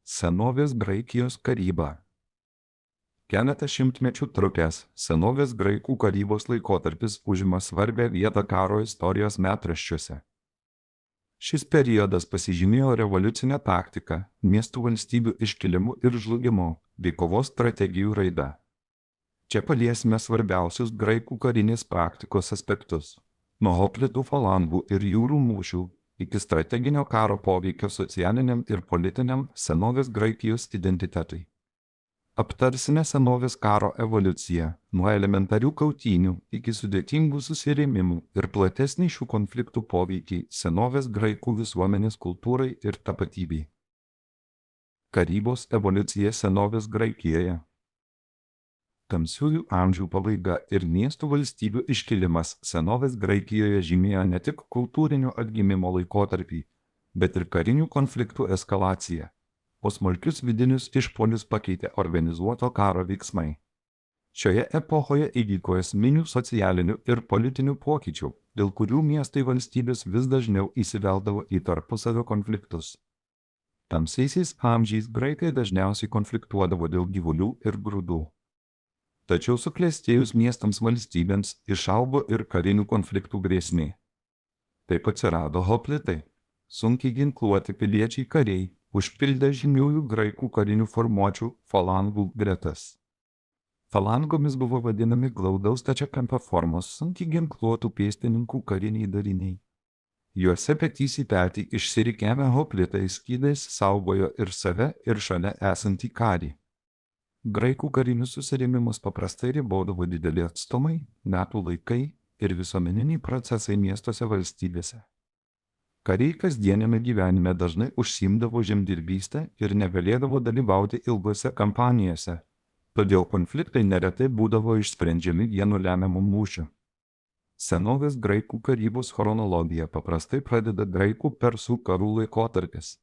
Senovės Graikijos karyba. Keletą šimtmečių trukęs senovės graikų karybos laikotarpis užima svarbią vietą karo istorijos metraščiuose. Šis periodas pasižymėjo revoliucinę taktiką, miestų valstybių iškilimu ir žlugimu, bei kovos strategijų raida. Čia paliesime svarbiausius graikų karinės praktikos aspektus. Nuo hoplitų falangų ir jūrų mūšių iki strateginio karo poveikio socialiniam ir politiniam senovės Graikijos identitetui. Aptarsime senovės karo evoliuciją, nuo elementarių kautynių iki sudėtingų susirėmimų ir platesnį šių konfliktų poveikį senovės graikų visuomenės kultūrai ir tapatybei. Karybos evoliucija senovės Graikijoje. Tamsiųjų amžių pabaiga ir miestų valstybių iškilimas senovės Graikijoje žymėjo ne tik kultūrinio atgimimo laikotarpį, bet ir karinių konfliktų eskalaciją, o smulkius vidinius išpuolius pakeitė organizuoto karo veiksmai. Šioje epochoje įvyko esminių socialinių ir politinių pokyčių, dėl kurių miestai valstybės vis dažniau įsiveldavo į tarpusavio konfliktus. Tamsiaisiais amžiais graikai dažniausiai konfliktuodavo dėl gyvulių ir grūdų. Tačiau suklestėjus miestams valstybėms išaugo ir karinių konfliktų grėsmė. Taip atsirado hoplitai, sunkiai ginkluoti piliečiai kariai, užpildę žymiųjų graikų karinių formuočių falangų gretas. Falangomis buvo vadinami glaudaus stačiakampio formos sunkiai ginkluotų pėstininkų kariniai dariniai. Juose petys į petį išsirikiavę hoplitai skydais saugojo ir save, ir šalia esantį karį. Graikų karinius susirėmimus paprastai ribodavo dideli atstumai, metų laikai ir visuomeniniai procesai miestuose valstybėse. Kariai kasdieniame gyvenime dažnai užsiimdavo žemdirbystę ir negalėdavo dalyvauti ilgose kampanijose, todėl konfliktai neretai būdavo išsprendžiami vienu lemiamu mūšiu. Senovės graikų karybos chronologija paprastai pradeda graikų persų karų laikotarpis.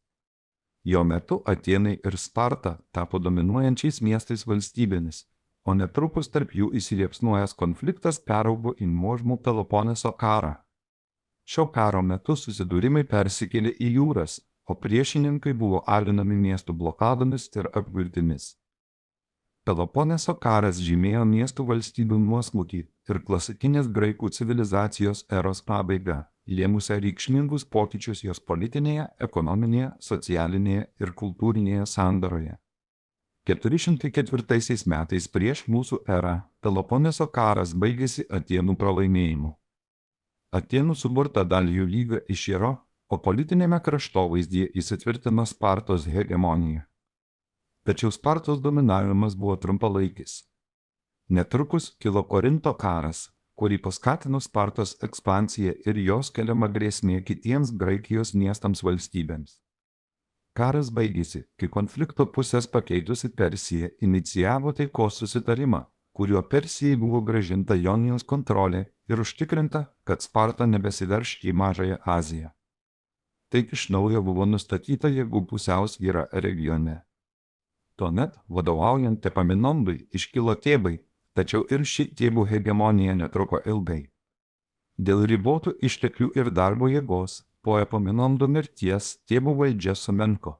Jo metu Atėnai ir Sparta tapo dominuojančiais miestais valstybėmis, o netrukus tarp jų įsiliepsnojęs konfliktas peraugo į nuožmų Peloponeso karą. Šio karo metu susidūrimai persikėlė į jūras, o priešininkai buvo alinami miestų blokadomis ir apgultimis. Peloponeso karas žymėjo miestų valstybių nuosmukį ir klasikinės graikų civilizacijos eros pabaigą, lėmusią reikšmingus pokyčius jos politinėje, ekonominėje, socialinėje ir kultūrinėje sandaroje. 404 metais prieš mūsų erą Peloponeso karas baigėsi Atėnų pralaimėjimu. Atėnų suburta dalį jų lygą iširo, o politinėme kraštovaizdyje įsitvirtino Spartos hegemonija. Tačiau Spartos dominavimas buvo trumpalaikis. Netrukus kilo Korinto karas, kurį paskatino Spartos ekspansiją ir jos keliama grėsmė kitiems Graikijos miestams valstybėms. Karas baigėsi, kai konflikto pusės pakeitusi Persija inicijavo taikos susitarimą, kuriuo Persijai buvo grąžinta Jonijos kontrolė ir užtikrinta, kad Sparta nebesiverš į Mažąją Aziją. Taip iš naujo buvo nustatyta jėgų pusiausvyra regione. Tuomet, vadovaujant Epaminondui, iškilo Tėbai, tačiau ir ši Tėbų hegemonija netruko ilgai. Dėl ribotų išteklių ir darbo jėgos, po Epaminondo mirties Tėbų valdžia sumenko.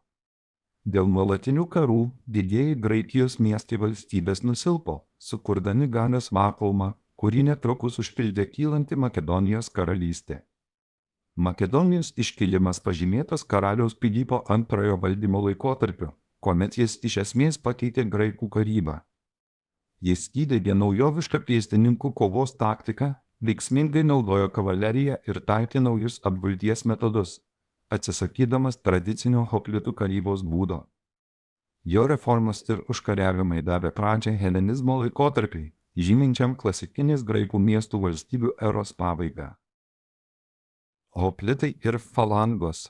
Dėl nuolatinių karų didieji Graikijos miestai valstybės nusilpo, sukurdami galios vakuumą, kurį netrukus užpildė kylanti Makedonijos karalystė. Makedonijos iškilimas pažymėtas karaliaus Pilypo antrojo valdymo laikotarpiu, kuomet jis iš esmės pakeitė graikų karybą. Jis įdiegė naujovišką pėstininkų kovos taktiką, veiksmingai naudojo kavaleriją ir taikė naujus apgulties metodus, atsisakydamas tradicinio hoplitų karybos būdo. Jo reformos ir užkariavimai davė pradžią helenizmo laikotarpiui, žyminčiam klasikinės graikų miestų valstybių eros pabaigą. Hoplitai ir falangos.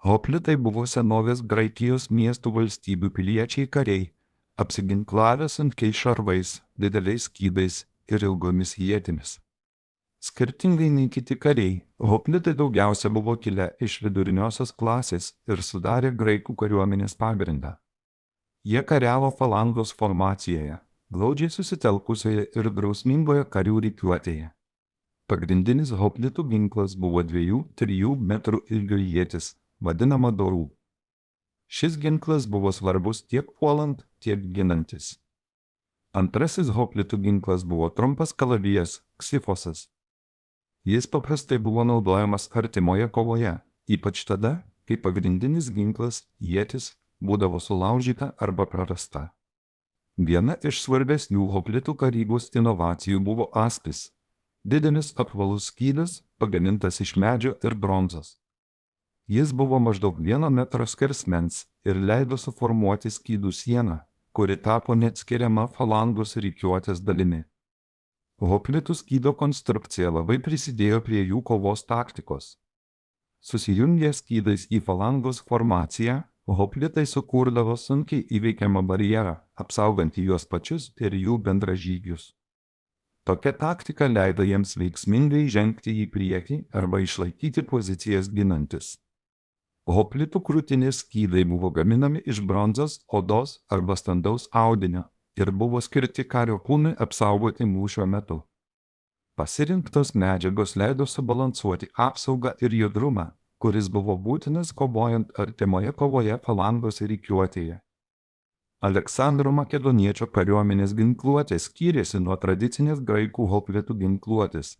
Hoplitai buvo senovės Graikijos miestų valstybių piliečiai kariai, apsiginklavę sunkiais šarvais, dideliais skydais ir ilgomis ietimis. Skirtingai nei kiti kariai, hoplitai daugiausia buvo kilę iš viduriniosios klasės ir sudarė graikų kariuomenės pagrindą. Jie kariavo falangos formacijoje, glaudžiai susitelkusioje ir drausmingoje karių rikiuotėje. Pagrindinis hoplitų ginklas buvo 2–3 metrų ilgio ietis, vadinama dorų. Šis ginklas buvo svarbus tiek puolant, tiek ginantis. Antrasis hoplitų ginklas buvo trumpas kalavijas – ksifosas. Jis paprastai buvo naudojamas artimoje kovoje, ypač tada, kai pagrindinis ginklas – ietis – būdavo sulaužyta arba prarasta. Viena iš svarbesnių hoplitų karybos inovacijų buvo aspis – didelis apvalus skydas, pagamintas iš medžio ir bronzos. Jis buvo maždaug 1 metro skersmens ir leido suformuoti skydų sieną, kuri tapo neatskiriama falangos rikiuotės dalimi. Hoplitų skydo konstrukcija labai prisidėjo prie jų kovos taktikos. Susijungę skydais į falangos formaciją, hoplitai sukurdavo sunkiai įveikiamą barjerą, apsaugantį juos pačius ir jų bendražygius. Tokia taktika leido jiems veiksmingai žengti į priekį arba išlaikyti pozicijas ginantis. Hoplitų krūtinės skydai buvo gaminami iš bronzos, odos arba standaus audinio ir buvo skirti kario kūnui apsaugoti mūšio metu. Pasirinktos medžiagos leido subalansuoti apsaugą ir judrumą, kuris buvo būtinas kovojant artimoje kovoje falangos rikiuotėje. Aleksandro Makedoniečio kariuomenės ginkluotė skyrėsi nuo tradicinės graikų hoplitų ginkluotės.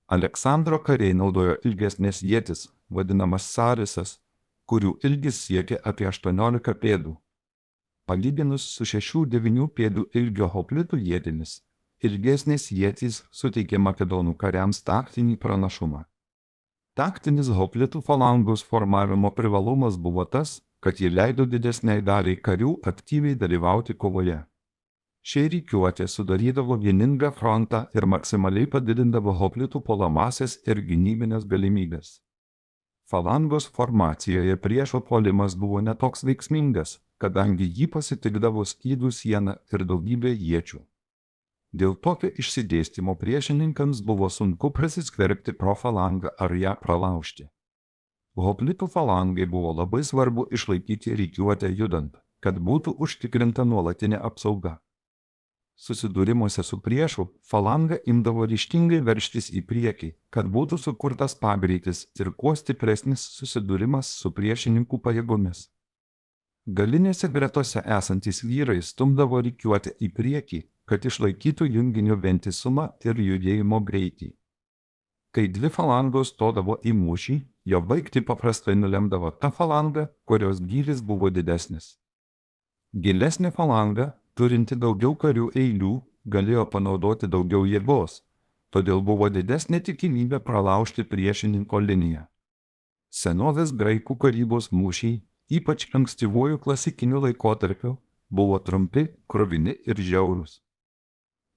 Aleksandro kariai naudojo ilgesnės ietis, vadinamas sarisas, kurių ilgis siekia apie 18 pėdų. Palyginus su 6-9 pėdų ilgio hoplitų ietimis, ilgesnės ietys suteikė makedonų kariams taktinį pranašumą. Taktinis hoplitų falangos formavimo privalumas buvo tas, kad jie leido didesniai daliai karių aktyviai dalyvauti kovoje. Ši rikiuotė sudarydavo vieningą frontą ir maksimaliai padidindavo hoplitų puolamąsias ir gynybinės galimybės. Falangos formacijoje priešo puolimas buvo netoks veiksmingas, kadangi jį pasitikdavo skydų siena ir daugybė iečių. Dėl tokio išsidėstymo priešininkams buvo sunku prasiskverbti pro falangą ar ją pralaužti. Hoplitų falangai buvo labai svarbu išlaikyti rikiuotę judant, kad būtų užtikrinta nuolatinė apsauga. Susidūrimuose su priešu, falanga imdavo ryžtingai veržtis į priekį, kad būtų sukurtas pagreitis ir kuo stipresnis susidūrimas su priešininkų pajėgomis. Galinėse gretose esantys vyrai stumdavo rikiuotę į priekį, kad išlaikytų junginio vientisumą ir judėjimo greitį. Kai dvi falangos stodavo į mūšį, jo baigtį paprastai nulemdavo ta falanga, kurios gylis buvo didesnis. Gilesnė falanga, turinti daugiau karių eilių, galėjo panaudoti daugiau jėgos, todėl buvo didesnė tikimybė pralaužti priešininko liniją. Senovės graikų karybos mūšiai, ypač ankstyvuoju klasikiniu laikotarpiu, buvo trumpi, kruvini ir žiaurūs.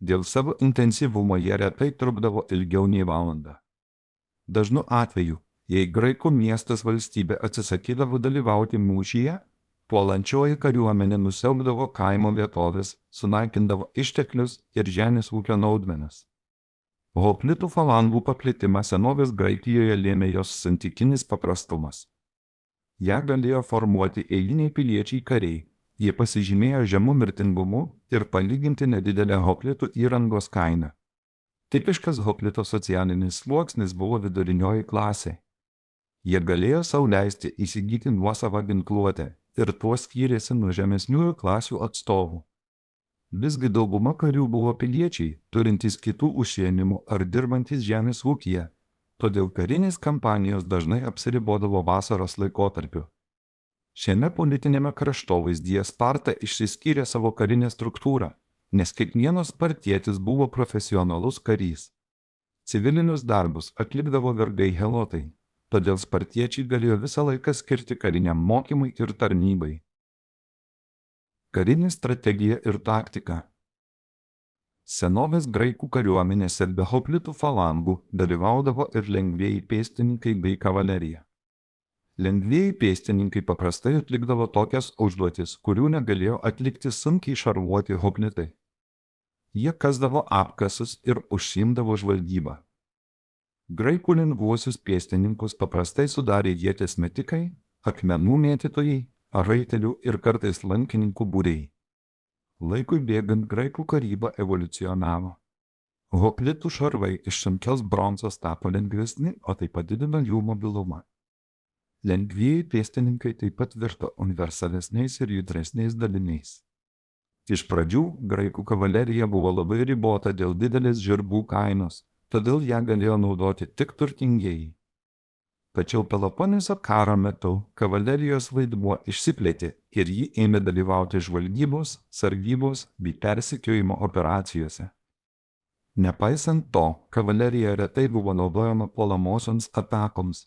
Dėl savo intensyvumo jie retai trukdavo ilgiau nei valandą. Dažnu atveju, jei graikų miestas valstybė atsisakydavo dalyvauti mūšyje, puolančioji kariuomenė nusiaubdavo kaimo vietovės, sunaikindavo išteklius ir žemės ūkio naudmenas. Hoplitų falangų paplitimą senovės Graikijoje lėmė jos santykinis paprastumas. Ją galėjo formuoti eiliniai piliečiai kariai, jie pasižymėjo žemu mirtingumu ir palyginti nedidelę hoplitų įrangos kainą. Tipiškas hoplito socialinis sluoksnis buvo vidurinioji klasė. Jie galėjo sau leisti įsigyti nuosavą ginkluotę ir tuo skyrėsi nuo žemesniųjų klasių atstovų. Visgi dauguma karių buvo piliečiai, turintys kitų užsiėmimų ar dirbantys žemės ūkyje, todėl karinės kampanijos dažnai apsiribodavo vasaros laikotarpiu. Šiame politinėme kraštovaizdyje Sparta išsiskyrė savo karinę struktūrą, nes kiekvienas spartietis buvo profesionalus karys. Civilinius darbus atlikdavo vergai helotai. Todėl spartiečiai galėjo visą laiką skirti kariniam mokymui ir tarnybai. Karinė strategija ir taktika. Senovės graikų kariuomenėse be hoplitų falangų dalyvaudavo ir lengvieji pėstininkai bei kavalerija. Lengvieji pėstininkai paprastai atlikdavo tokias užduotis, kurių negalėjo atlikti sunkiai šarvuoti hoplitai. Jie kasdavo apkasus ir užsiimdavo žvalgybą. Graikų lengvuosius pėstininkus paprastai sudarė ieties metikai, akmenų mėtytojai, raitelių ir kartais lankininkų būriai. Laikui bėgant graikų karyba evoliucionavo. Hoplitų šarvai iš sunkios bronzos tapo lengvesni, o tai padidino jų mobilumą. Lengvieji pėstininkai taip pat virto universalesniais ir judresniais daliniais. Iš pradžių graikų kavalerija buvo labai ribota dėl didelės žirgų kainos, todėl ją galėjo naudoti tik turtingieji. Tačiau Peloponeso karo metu kavalerijos vaidmuo išsiplėtė ir ji ėmė dalyvauti žvalgybos, sargybos bei persekiojimo operacijose. Nepaisant to, kavalerija retai buvo naudojama puolamosioms atakoms.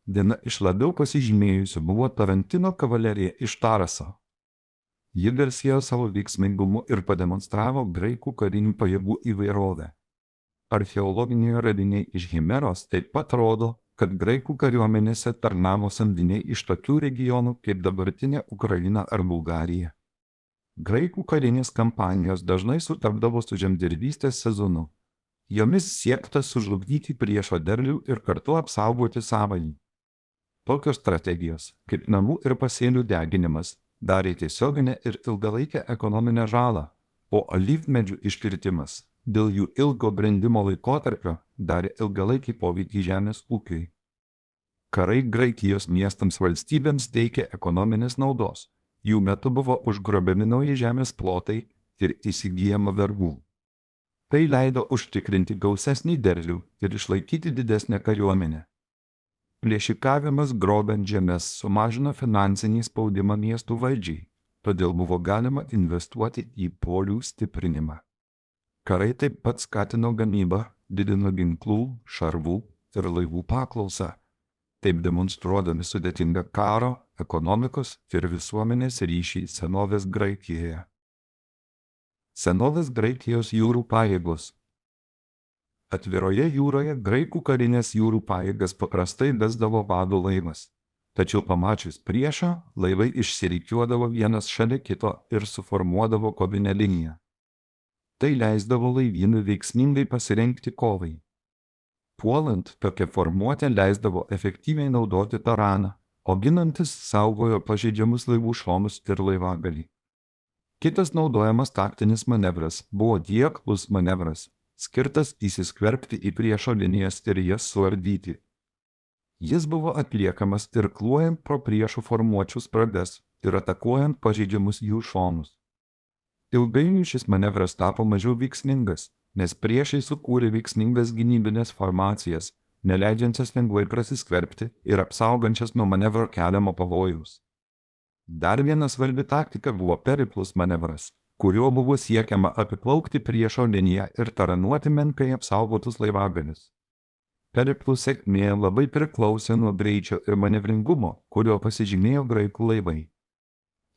Viena iš labiau pasižymėjusių buvo Tarantino kavalerija iš Taraso. Ji garsėjo savo veiksmingumu ir pademonstravo graikų karinių pajėgų įvairovę. Archeologiniai radiniai iš Himeros taip pat rodo, kad graikų kariuomenėse tarnavo samdiniai iš tokių regionų kaip dabartinė Ukraina ar Bulgarija. Graikų karinės kampanijos dažnai sutapdavo su žemdirbystės sezonu. Jomis siekta sužlugdyti priešo derlių ir kartu apsaugoti savąjį. Tokios strategijos, kaip namų ir pasėlių deginimas, darė tiesioginę ir ilgalaikę ekonominę žalą, o alyvmedžių iškirtimas dėl jų ilgo brendimo laikotarpio darė ilgalaikį poveikį žemės ūkiui. Karai Graikijos miestams valstybėms teikė ekonominės naudos. Jų metu buvo užgrobiami nauji žemės plotai ir įsigyjama vergų. Tai leido užtikrinti gausesnį derlių ir išlaikyti didesnę kariuomenę. Plėšikavimas grobiant žemės sumažino finansinį spaudimą miestų valdžiai, todėl buvo galima investuoti į polių stiprinimą. Karai taip pat skatino gamybą, didino ginklų, šarvų ir laivų paklausą, taip demonstruodami sudėtingą karo, ekonomikos ir visuomenės ryšį senovės Graikijoje. Senovės Graikijos jūrų pajėgos. Atviroje jūroje graikų karinės jūrų pajėgas paprastai vesdavo vado laivas. Tačiau pamačius priešą, laivai išsirikiuodavo vienas šalia kito ir suformuodavo kovinę liniją. Tai leisdavo laivynui veiksmingai pasirengti kovai. Puolant, tokia formuotė leisdavo efektyviai naudoti taraną, o ginantis saugojo pažeidžiamus laivų šonus ir laivagalį. Kitas naudojamas taktinis manevras buvo dieklus manevras, skirtas įsiskverbti į priešo linijas ir jas suardyti. Jis buvo atliekamas irkluojant pro priešų formuočių spragas ir atakuojant pažeidžiamus jų šonus. Ilgainiui šis manevras tapo mažiau veiksmingas, nes priešai sukūrė veiksmingas gynybinės formacijas, neleidžiančias lengvai prasiskverbti ir apsaugančias nuo manevro keliamo pavojaus. Dar viena svarbi taktika buvo periplus manevras, kuriuo buvo siekiama apiplaukti priešo liniją ir taranuoti menkai apsaugotus laivagalius. Periplų sėkmė labai priklausė nuo greičio ir manevringumo, kurio pasižymėjo graikų laivai.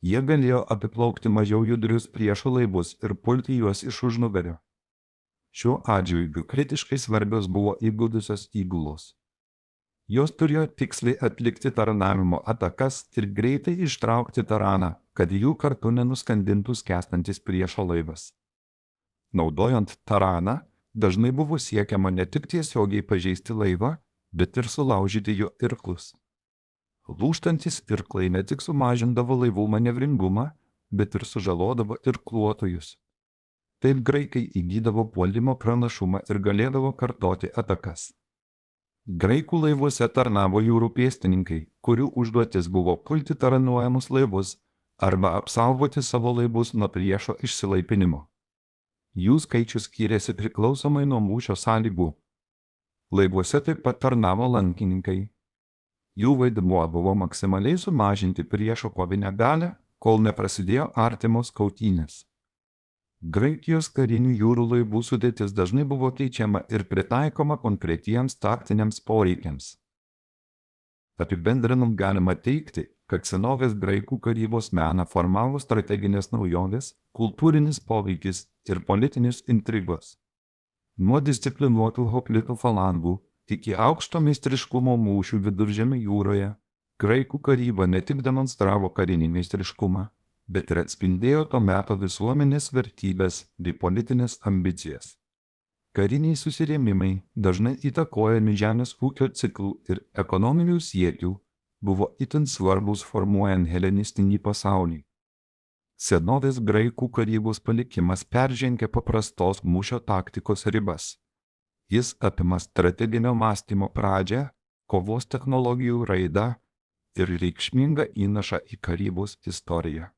Jie galėjo apiplaukti mažiau judrius priešo laivus ir pulti juos iš užnugario. Šiuo atžvilgiu kritiškai svarbios buvo įgudusios įgulos. Jos turėjo tiksliai atlikti taranavimo atakas ir greitai ištraukti taraną, kad jų kartu nenuskandintų skęstantis priešo laivas. Naudojant taraną, dažnai buvo siekiama ne tik tiesiogiai pažeisti laivą, bet ir sulaužyti jo irklus. Lūžtantis irklai ne tik sumažindavo laivų manevringumą, bet ir sužalodavo irkluotojus. Taip graikai įgydavo puolimo pranašumą ir galėdavo kartoti atakas. Graikų laivuose tarnavo jūrų pėstininkai, kurių užduotis buvo pulti taranuojamus laivus arba apsaugoti savo laivus nuo priešo išsilaipinimo. Jų skaičius skyrėsi priklausomai nuo mūšio sąlygų. Laivuose taip pat tarnavo lankininkai. Jų vaidmuo buvo maksimaliai sumažinti priešo kovinę galią, kol neprasidėjo artimos kautynės. Graikijos karinių jūrų laivų sudėtis dažnai buvo keičiama ir pritaikoma konkretiems taktiniams poreikiams. Apibendrinant galima teigti, kad senovės graikų karybos meną formavo strateginės naujovės, kultūrinis poveikis ir politinis intrigos. Nuo disciplinuotų hoplitų falangų iki aukšto meistriškumo mūšių Viduržemio jūroje, graikų karyba ne tik demonstravo karinį meistriškumą, bet ir atspindėjo to meto visuomenės vertybės bei politinės ambicijas. Kariniai susirėmimai, dažnai įtakojami žemės ūkio ciklų ir ekonominių siekių, buvo itin svarbus formuojant helenistinį pasaulį. Senovės graikų karybos palikimas peržengė paprastos mūšio taktikos ribas. Jis apima strateginio mąstymo pradžią, kovos technologijų raidą, ir reikšmingą įnašą į karybos istoriją.